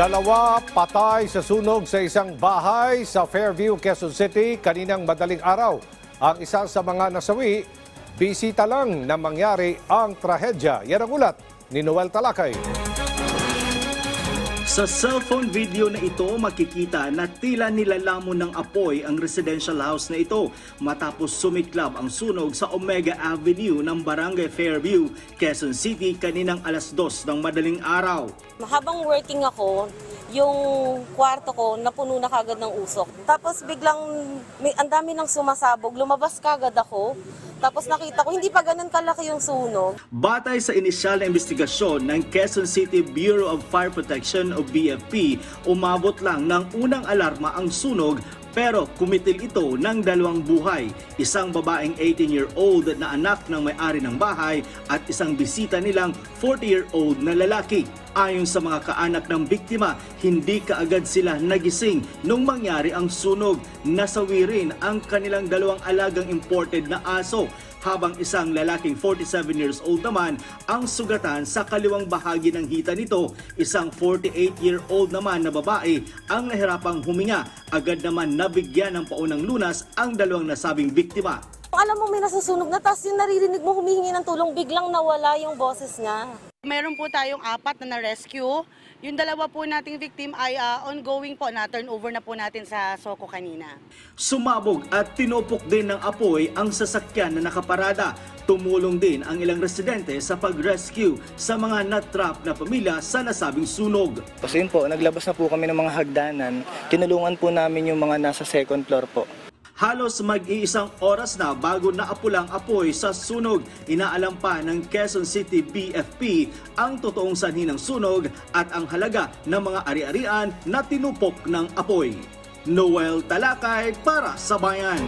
Dalawa patay sa sunog sa isang bahay sa Fairview, Quezon City kaninang madaling araw. Ang isa sa mga nasawi, bisita lang na mangyari ang trahedya. Yan ang ulat ni Noel Talakay. Sa cellphone video na ito, makikita na tila nilalamon ng apoy ang residential house na ito matapos sumiklab ang sunog sa Omega Avenue ng Barangay Fairview, Quezon City kaninang alas 2 ng madaling araw. Habang working ako, yung kwarto ko napuno na kagad ng usok. Tapos biglang ang dami nang sumasabog, lumabas kagad ako. Tapos nakita ko, hindi pa ganun kalaki yung sunog. Batay sa inisyal na investigasyon ng Quezon City Bureau of Fire Protection o BFP, umabot lang ng unang alarma ang sunog pero kumitil ito ng dalawang buhay. Isang babaeng 18-year-old na anak ng may-ari ng bahay at isang bisita nilang 40-year-old na lalaki. Ayon sa mga kaanak ng biktima, hindi kaagad sila nagising nung mangyari ang sunog. Nasawi rin ang kanilang dalawang alagang imported na aso, habang isang lalaking 47 years old naman ang sugatan sa kaliwang bahagi ng hita nito. Isang 48-year-old naman na babae ang nahirapang huminga. Agad naman nabigyan ng paunang lunas ang dalawang nasabing biktima. Alam mo, may nasusunog na, tapos yung naririnig mo humihingi ng tulong, biglang nawala yung boses niya. Meron po tayong 4 na na-rescue. Yung dalawa po nating victim ay ongoing po, na-turn over na po natin sa Soco kanina. Sumabog at tinupok din ng apoy ang sasakyan na nakaparada. Tumulong din ang ilang residente sa pag-rescue sa mga na-trap na pamilya sa nasabing sunog. Kasi yun po, naglabas na po kami ng mga hagdanan. Tinulungan po namin yung mga nasa second floor po. Halos mag-iisang oras na bago naapulang apoy sa sunog. Inaalam pa ng Quezon City BFP ang totoong sanhi ng sunog at ang halaga ng mga ari-arian na tinupok ng apoy. Noel Talakay para sa Bayan.